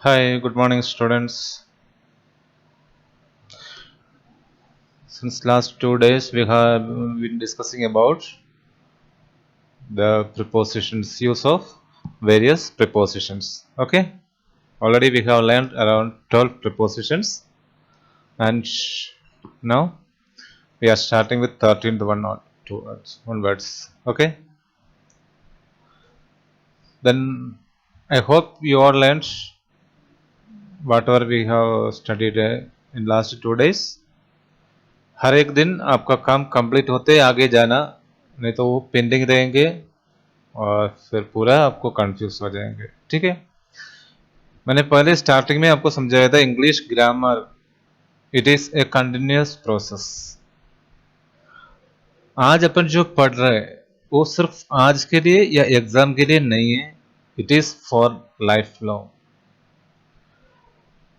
Hi, good morning, students. Since last 2 days, we have been discussing about the prepositions, use of various prepositions. Okay, already we have learned around 12 prepositions, and now we are starting with 13th one or two words, one words. Okay, then I hope you all learned whatever we have studied in last 2 days. हर एक दिन आपका काम complete होते आगे जाना, नहीं तो वो पेंडिंग रहेंगे और फिर पूरा आपको कंफ्यूज हो जाएंगे. ठीक है, मैंने पहले स्टार्टिंग में आपको समझाया था English grammar it is A continuous process. आज अपन जो पढ़ रहे हैं वो सिर्फ आज के लिए या एग्जाम के लिए नहीं है, it is for life long.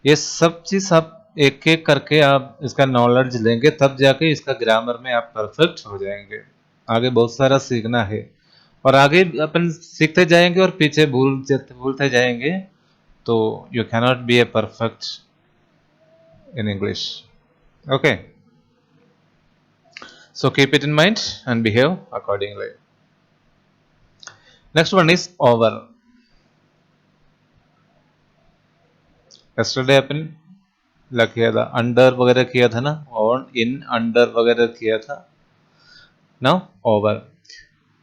ये सब चीज आप एक एक करके आप इसका नॉलेज लेंगे तब जाके इसका ग्रामर में आप परफेक्ट हो जाएंगे. आगे बहुत सारा सीखना है और आगे अपन सीखते जाएंगे और पीछे भूलते जाएंगे, तो you cannot be a perfect in English. Okay, so keep it in mind and behave accordingly. Next one is over. yesterday अपन किया था अंडर वगैरह किया था ना, ऑन इन अंडर वगैरह किया था. Now over,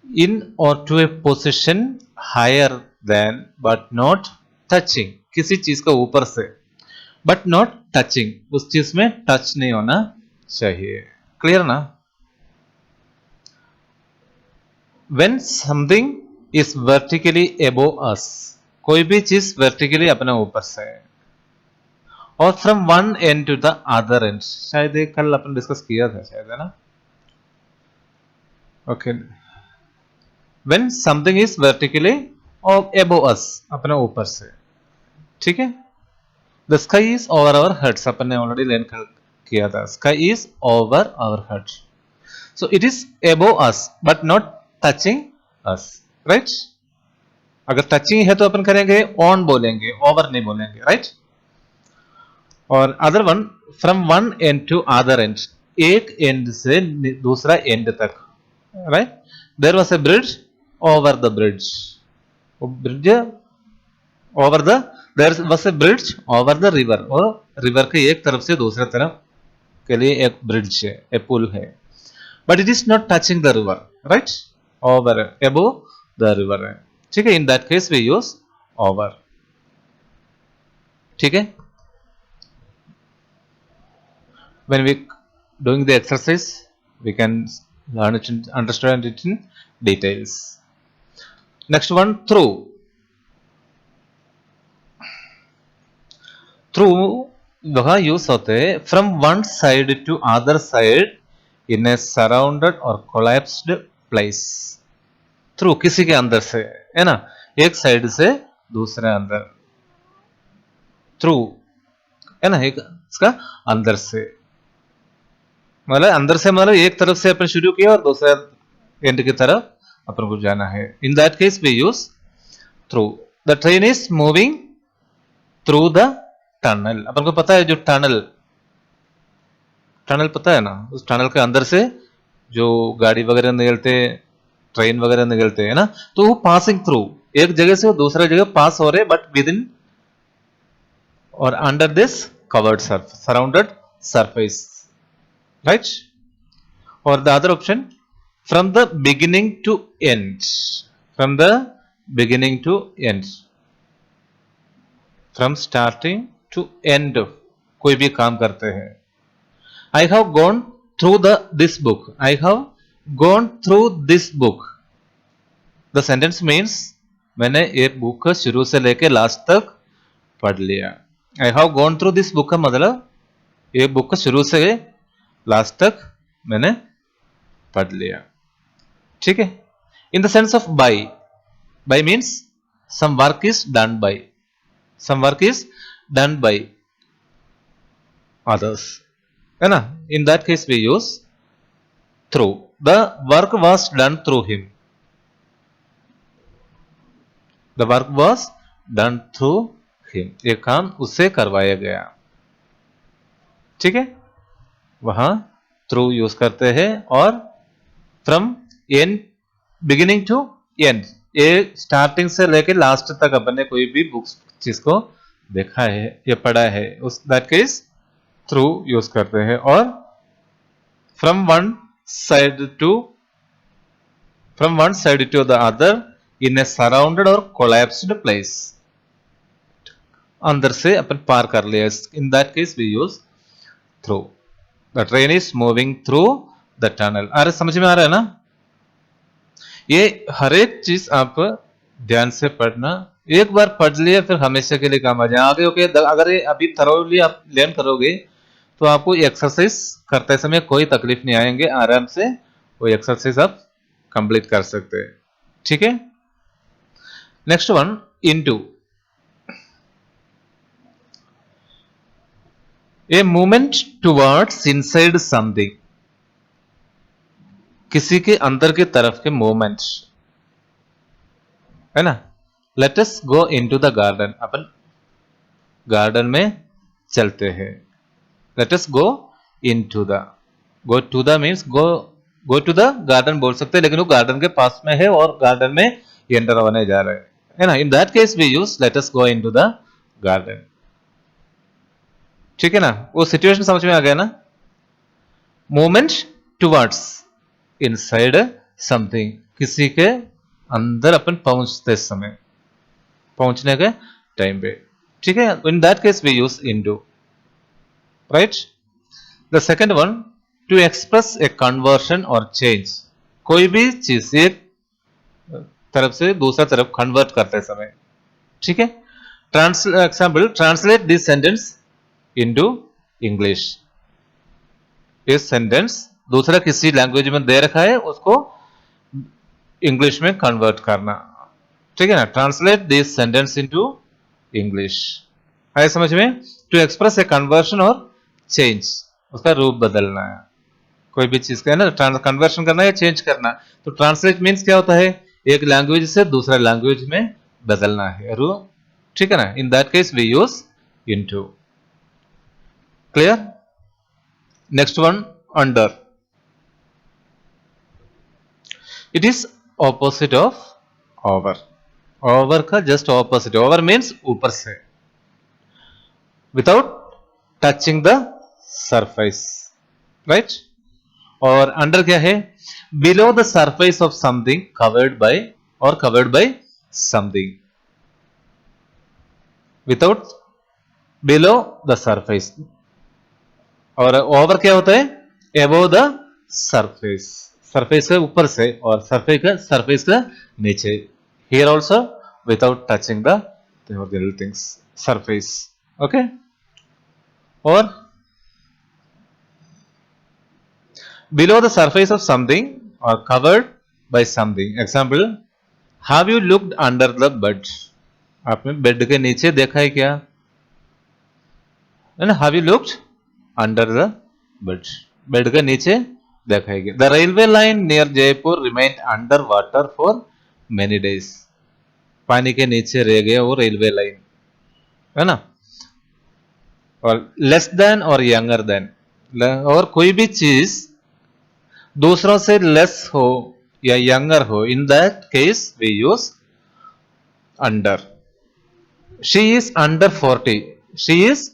in or to a position higher than but not touching, किसी चीज का ऊपर से but not touching, उस चीज में टच नहीं होना चाहिए. क्लियर ना? when something is vertically above us, कोई भी चीज वर्टिकली अपने ऊपर से है, और from one end to the other end, शायद ये कल अपन डिस्कस किया था शायद, है ना? Okay, when something is vertically or above us, अपने ऊपर से. ठीक है, the sky is over our heads अपन ने ऑलरेडी लर्न किया था. Sky is over our heads, so it is above us but not touching us. Right, अगर टचिंग है तो अपन करेंगे ऑन बोलेंगे, ओवर नहीं बोलेंगे. राइट, और other one from one end to other end, एक एंड से दूसरा एंड तक. Right, there was a bridge over the bridge, bridge over the, there was a bridge over the river, और river के एक तरफ से दूसरे तरफ के लिए एक ब्रिज है, एक पुल है, but it is not touching the river. Right, over above the river है. ठीक है, in that case we use over. ठीक है, when we doing the exercise we can learn it, understand it in details. Next one, through. Through वहां use होते हैं from one side to other side in a surrounded और collapsed place. Through किसी के अंदर से, है ना, एक साइड से दूसरे अंदर. थ्रू, है ना, एक इसका अंदर से मतलब अंदर से मतलब एक तरफ से अपन शुरू किया और दूसरे एंड की तरफ अपन को जाना है. In that case we use through. The train is moving through the tunnel. अपन को पता है जो टनल, टनल पता है ना, उस टनल के अंदर से जो गाड़ी वगैरह निकलते, ट्रेन वगैरह निकलते हैं ना, तो वो पासिंग थ्रू, एक जगह से वो दूसरा जगह पास हो रहे but within or under this covered surface, surrounded surface. Right, और the other option from the beginning to end, from the beginning to end, from starting to end कोई भी काम करते हैं. I have gone through the this book, I have gone through this book. The sentence means मैंने एक book का शुरू से लेके लास्ट तक पढ़ लिया. आई have gone through this book का मतलब एक बुक का शुरू से लास्ट तक मैंने पढ़ लिया. ठीक है, in the sense of by, by means some work is done by, some work is done by others, है ना. in that case we use through. the work was done through him, the work was done through him, ये काम उससे करवाया गया। ठीक है, वहां थ्रू यूज करते हैं और from end, beginning to end, ये स्टार्टिंग से लेके लास्ट तक अपन ने कोई भी बुक्स चीज को देखा है या पढ़ा है उस दैट केस थ्रू यूज करते हैं। और from one side to from one side to the other in a surrounded और कोलैप्स्ड प्लेस, अंदर से अपन पार कर लिया, in that case we use through. The train is moving through the tunnel. अरे समझ में आ रहा है ना? ये हर एक चीज आप ध्यान से पढ़ना, एक बार पढ़ लिया फिर हमेशा के लिए काम आ जाए आगे। ओके, अगर ये अभी थरोली आप लर्न करोगे तो आपको एक्सरसाइज करते समय कोई तकलीफ नहीं आएंगे, आराम से वो एक्सरसाइज आप कंप्लीट कर सकते हैं। ठीक है, next one, into. A movement towards inside something, किसी के अंदर की तरफ के मूवमेंट है ना। Let us go into the garden, अपन गार्डन में चलते हैं। Let us go into the, go to the means go to the garden बोल सकते हैं, लेकिन वो गार्डन के पास में है और गार्डन में एंटर होने जा रहे हैं, है ना। In that case we use let us go into the garden. ठीक है ना, वो सिचुएशन समझ में आ गया ना। मूवमेंट टुवर्ड्स इनसाइड समथिंग, किसी के अंदर अपन पहुंचते समय, पहुंचने के टाइम पे। ठीक है, in that case we use into, right. The second one, to express a conversion और चेंज, कोई भी चीज एक तरफ से दूसरा तरफ कन्वर्ट करते समय। ठीक है, example, translate this sentence into English. ये सेंटेंस दूसरा किसी लैंग्वेज में दे रखा है, उसको इंग्लिश में कन्वर्ट करना। ठीक है ना, translate this sentence into English. आए समझ में? टू एक्सप्रेस ए कन्वर्शन और चेंज, उसका रूप बदलना है, कोई भी चीज का है ना, कन्वर्शन करना या चेंज करना। तो ट्रांसलेट मीन्स क्या होता है, एक लैंग्वेज से दूसरा लैंग्वेज में बदलना है रूप। ठीक है ना, in that case we use into. Clear? Next one, under. It is opposite of over. Over का जस्ट ऑपोजिट, ओवर मीन्स ऊपर से, without touching the surface, right. और अंडर क्या है, below the surface of something, covered by or covered by something, without, below the surface. और over क्या होता है, एबोव द सरफेस, सरफेस के ऊपर से और सरफेस का नीचे। Here also without touching the original things, surface. Okay, और below the surface of something or covered by something. Example, have you looked under the bed? आपने बेड के नीचे देखा है क्या, है ना। have you looked under the bed? Bed के नीचे देखा है क्या। The railway line near Jaipur remained under water for many days. पानी के नीचे रह गया वो रेलवे लाइन, है ना। और लेस देन और यंगर देन, और कोई भी चीज दूसरों से लेस हो या यंगर हो, in that case we use under. She is under 40, she is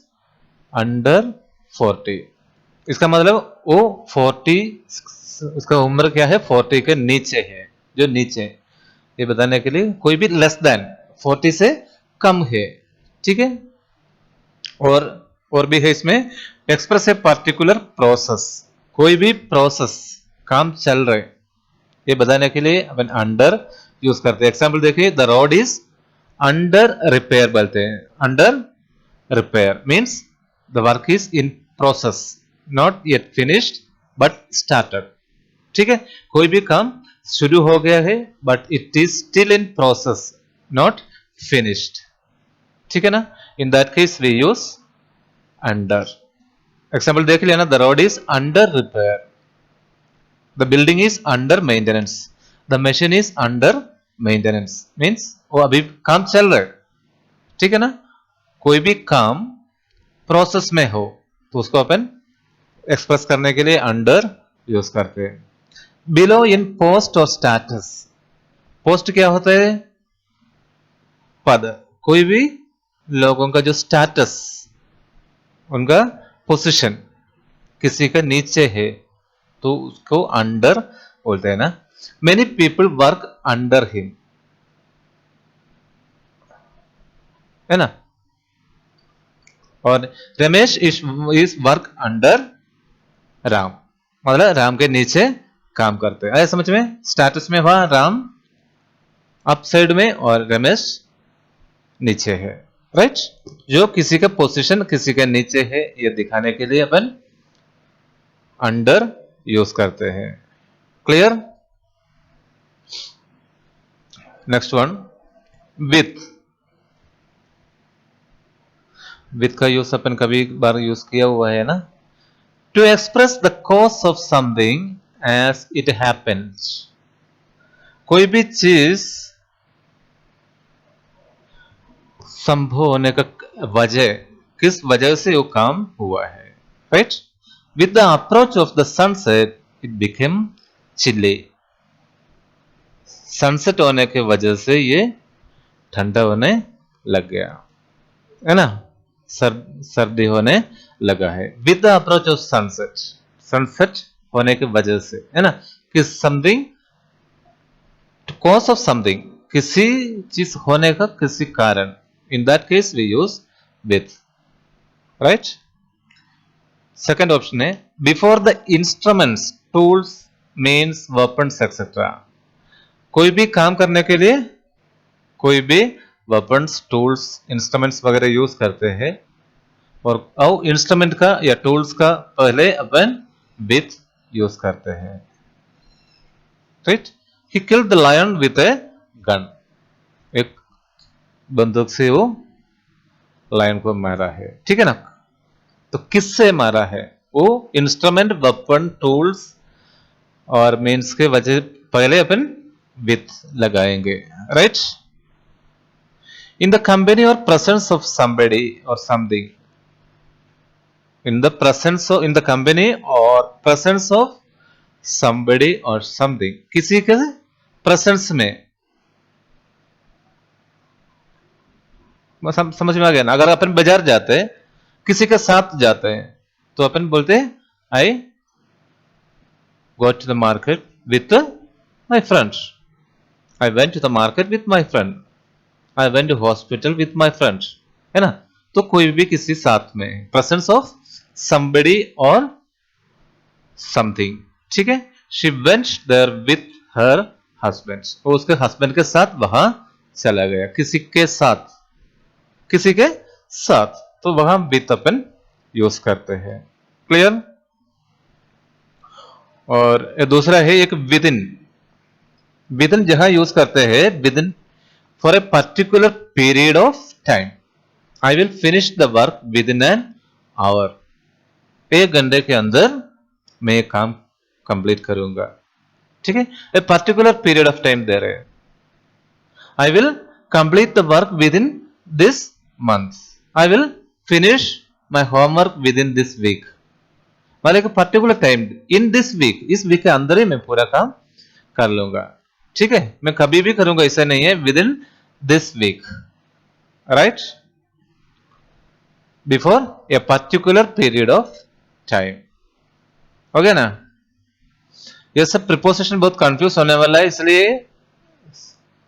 under 40, इसका मतलब वो 40, उसका उम्र क्या है, 40 के नीचे है, जो नीचे, ये बताने के लिए कोई भी लेस देन 40 से कम है। ठीक है, और भी है इसमें, एक्सप्रेस ए पर्टिकुलर प्रोसेस, कोई भी प्रोसेस, काम चल रहे, ये बताने के लिए अपन अंडर यूज करते हैं। एग्जाम्पल देखिए, the road is under repair बोलते हैं। Under repair means the work is in process, not yet finished but started. ठीक है, कोई भी काम शुरू हो गया है but it is still in process, not finished. ठीक है ना, in that case we use under. Example देख लिया ना, the road is under repair, the building is under maintenance, the machine is under maintenance means वो अभी काम चल रहा है। ठीक है ना, कोई भी काम प्रोसेस में हो तो उसको अपन एक्सप्रेस करने के लिए अंडर यूज करते हैं। बिलो इन पोस्ट और स्टेटस। पोस्ट क्या होता है? पद। कोई भी लोगों का जो स्टेटस, उनका पोजीशन किसी का नीचे है तो उसको अंडर बोलते हैं ना। Many people work under him, है ना। और Ramesh is work under Ram, मतलब राम के नीचे काम करते हैं। आया समझ में? स्टेटस में हुआ राम अप साइड में और रमेश नीचे है, राइट। जो किसी का पोजीशन किसी के नीचे है ये दिखाने के लिए अपन अंडर यूज करते हैं। Clear? Next one, with. With का यूज अपन कभी बार यूज किया हुआ है ना। To express the cause of something as it happens. कोई भी चीज संभव होने का वजह, किस वजह से वो काम हुआ है, right. With the approach of the sunset it became chilly. Sunset होने के वजह से ये ठंडा होने लग गया, है ना। सर्दी होने लगा है। With the approach of sunset, sunset होने की वजह से, है ना। कि समथिंग, कॉज ऑफ समथिंग, किसी चीज होने का किसी कारण, in that case we use with, right. Second option है before the instruments, tools, means, weapons etcetera. कोई भी काम करने के लिए कोई भी वेपन्स, टूल्स, इंस्ट्रूमेंट्स वगैरह यूज करते हैं और इंस्ट्रूमेंट का या टूल्स का पहले अपन विथ यूज करते हैं, right. He killed the lion with a gun. एक बंदूक से वो लायन को मारा है, ठीक है ना। तो किससे मारा है? वो इंस्ट्रूमेंट, वेपन, टूल्स और मीन्स के वजह पहले अपन विथ लगाएंगे, राइट। इन द कंपनी और presence of somebody or something. In the presence of, in the company और presence of somebody or something, किसी के प्रेजेंस में। समझ में आ गया ना। अगर अपन बाजार जाते हैं, किसी के साथ जाते हैं, तो अपन बोलते हैं I go to the market with my friends, I went to the market with my friend, I went to hospital with my friends, है ना। तो कोई भी किसी साथ में, presence of somebody or something, ठीक है। She went there with her husband, वो उसके हस्बैंड के साथ वहां चला गया, किसी के साथ, किसी के साथ, तो वहां विथ अपन यूज करते हैं। क्लियर? और दूसरा है एक विद इन। विद इन जहां यूज करते हैं with in for a particular period of time. I will finish the work with in an hour. 1 घंटे के अंदर मैं ये काम कंप्लीट करूंगा, ठीक है। A particular period of time दे रहे हैं। I will complete the work within this month, I will finish my homework within this week. मतलब एक particular time, in this week, इस वीक के अंदर ही मैं पूरा काम कर लूंगा, ठीक है। मैं कभी भी करूंगा ऐसा नहीं है, within this week, right, before a particular period of time. हो गया ना। ये सब प्रिपोजिशन बहुत कंफ्यूज होने वाला है, इसलिए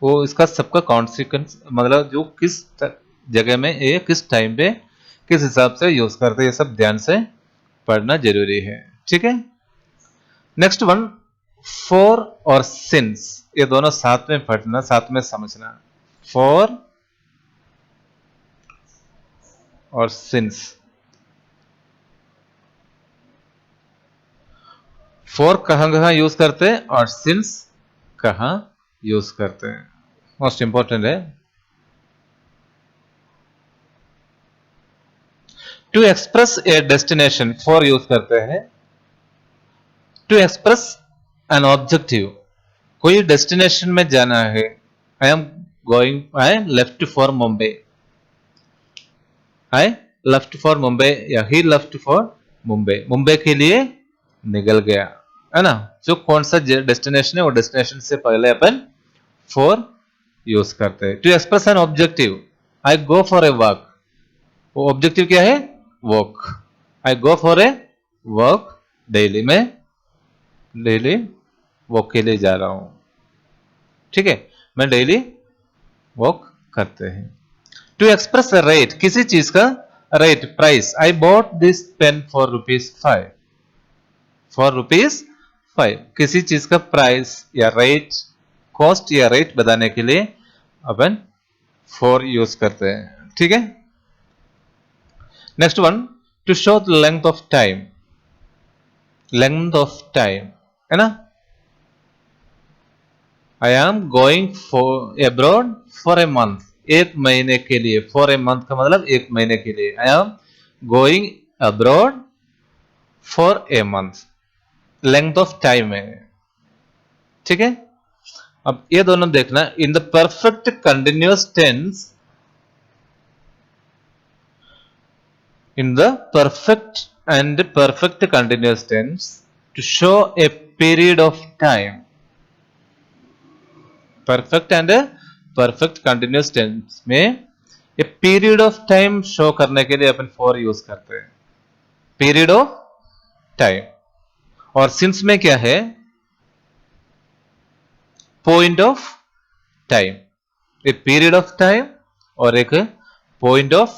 वो इसका सबका कॉन्सिक्वेंस, मतलब जो किस जगह में ये किस टाइम पे किस हिसाब से यूज करते हैं, ये सब ध्यान से पढ़ना जरूरी है, ठीक है। नेक्स्ट वन, फॉर और सिंस। ये दोनों साथ में पढ़ना, साथ में समझना। फॉर और सिंस। फॉर कहां कहां यूज करते हैं और सिंस कहां यूज करते हैं, मोस्ट इंपॉर्टेंट है। To express a destination, for use करते हैं। टू एक्सप्रेस एन ऑब्जेक्टिव, कोई डेस्टिनेशन में जाना है। I am going, I left for Mumbai, I left for Mumbai या he left for Mumbai, Mumbai के लिए निकल गया, है ना। जो कौन सा डेस्टिनेशन है वो डेस्टिनेशन से पहले अपन फॉर यूज करते हैं। To express an objective, I go for a walk, वो ऑब्जेक्टिव क्या है, walk. I go for a walk daily, मैं डेली वॉक के लिए जा रहा हूं, ठीक है, मैं डेली वॉक करते हैं। टू एक्सप्रेस रेट, किसी चीज का rate, price, I bought this pen for ₹5, for ₹5, किसी चीज का प्राइस या रेट, कॉस्ट या रेट बताने के लिए अपन फॉर यूज करते हैं, ठीक है। Next one, to show the length of time, length of time, है ना। I am going for abroad for a month, एक महीने के लिए, फॉर ए मंथ का मतलब एक महीने के लिए, I am going abroad for a month, length of time है, ठीक है। अब ये दोनों देखना, in the perfect continuous tense, in the perfect and perfect continuous tense, to show a period of time, perfect and perfect continuous tense में ये period of time show करने के लिए अपन फॉर यूज करते हैं, पीरियड ऑफ टाइम। और since में क्या है, पॉइंट ऑफ टाइम, एक पीरियड ऑफ टाइम और एक point of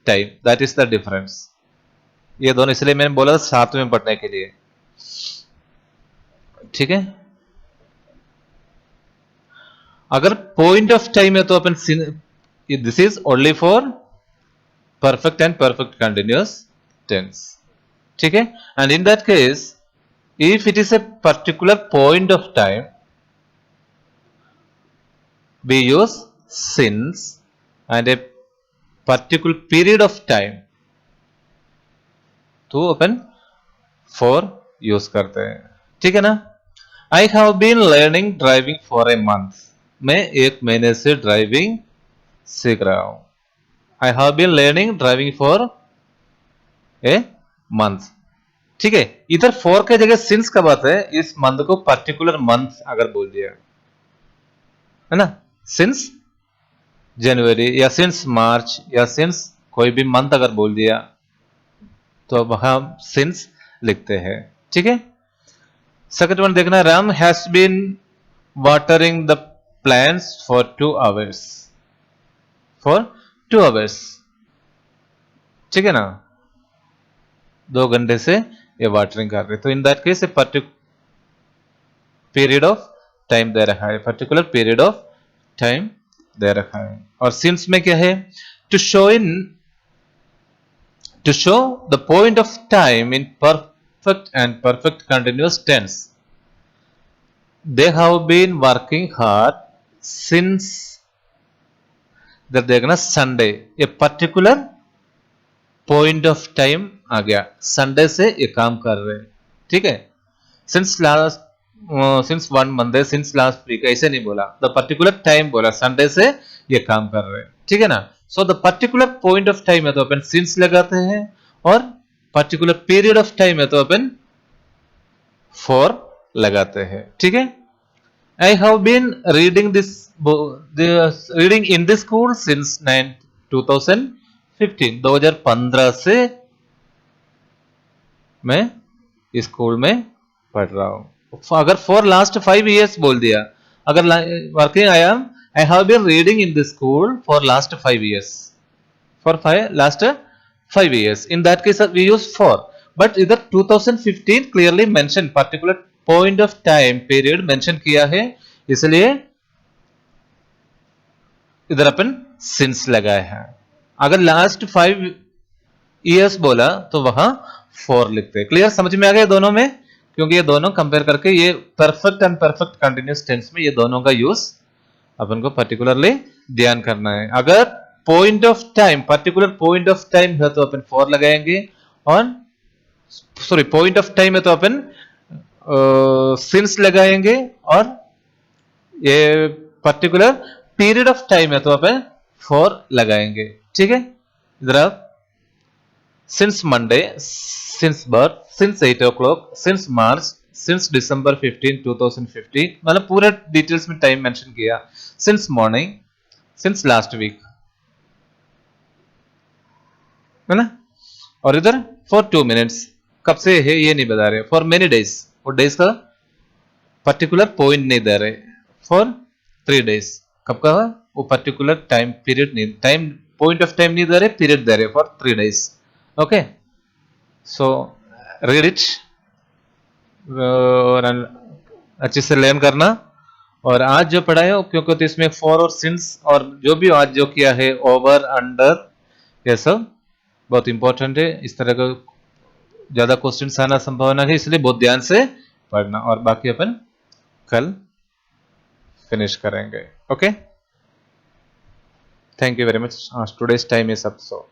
time, that is the difference. ये दोनों इसलिए मैंने बोला साथ में पढ़ने के लिए, ठीक है। अगर पॉइंट ऑफ टाइम है तो अपन, this is only for perfect and perfect continuous tense, ठीक है। And in that case, if it is a particular point of time, we use since, and a particular period of time तो अपन for use करते हैं, ठीक है ना। I have been learning driving for a month, मैं एक महीने से ड्राइविंग सीख रहा हूं। I have been learning driving for a month, ठीक है। इधर for के जगह since का बात है, इस मंथ को पर्टिकुलर मंथ अगर बोल दिया, है ना, सिंस जनवरी या सिंस मार्च या सिंस कोई भी मंथ अगर बोल दिया तो अब हम सिंस लिखते हैं, ठीक है। सेकंड वन देखना, Ram has been watering the plants for 2 hours, for 2 hours, ठीक है ना, 2 घंटे से ये वाटरिंग कर रहे, तो in that case a particular period of time दे रखा है, पर्टिकुलर पीरियड ऑफ टाइम दे रखा है। और सिंस में क्या है, to show the point of time in perfect and perfect continuous tense, they have been working hard since, इधर देखना संडे, ये पर्टिकुलर पॉइंट ऑफ टाइम आ गया, संडे से ये काम कर रहे हैं, ठीक है। Since last, since 1 Monday, since last week, ऐसे नहीं बोला, द पर्टिकुलर टाइम बोला, संडे से ये काम कर रहे हैं, ठीक है ना। So the particular point of time है तो अपन सिंस लगाते हैं, और पर्टिकुलर पीरियड ऑफ टाइम है तो अपन फॉर लगाते हैं, ठीक है। I have been reading reading in this school since 2015 से मैं स्कूल में पढ़ रहा हूं। अगर फॉर लास्ट 5 years बोल दिया, अगर working I have been reading in the school for last 5 years, for last 5 years, in that case we use for. But इधर 2015 clearly mention, particular point of time period mention किया है, इसलिए इधर अपन since लगाए हैं। अगर लास्ट 5 years बोला तो वहां फॉर लिखते हैं। क्लियर, समझ में आ गया दोनों में, क्योंकि ये दोनों कंपेयर करके, ये perfect and perfect continuous tense में ये दोनों का यूज अपन को पर्टिकुलरली ध्यान करना है। अगर point of time, particular point of time है तो अपन फॉर लगाएंगे, और सॉरी पॉइंट ऑफ टाइम है तो अपन सिंस लगाएंगे, और ये पर्टिकुलर पीरियड ऑफ टाइम है तो अपन फॉर लगाएंगे, ठीक है। इधर आप since Monday, since birth, since 8 o'clock, since March, since December 15 2015, मतलब पूरा डिटेल्स में टाइम मेंशन किया। Since morning, since last week, है ना। और इधर फॉर 2 मिनट्स, कब से है ये नहीं बता रहे। फॉर मेनी डेज, और डेज का पर्टिकुलर पॉइंट नहीं दे रहे। फॉर 3 days, कब का है? वो पर्टिकुलर टाइम पीरियड नहीं, टाइम पॉइंट ऑफ टाइम नहीं दे रहे, पीरियड दे रहे for 3 days। Okay, so read it और अच्छे से लर्न करना। और आज जो पढ़ा है क्योंकि तो इसमें फॉर और सिंस और जो भी आज जो किया है, ओवर अंडर, ये सब बहुत इंपॉर्टेंट है। इस तरह का ज्यादा क्वेश्चंस आना संभावना है, इसलिए बहुत ध्यान से पढ़ना। और बाकी अपन कल फिनिश करेंगे। Okay, thank you very much. Today's time is up, so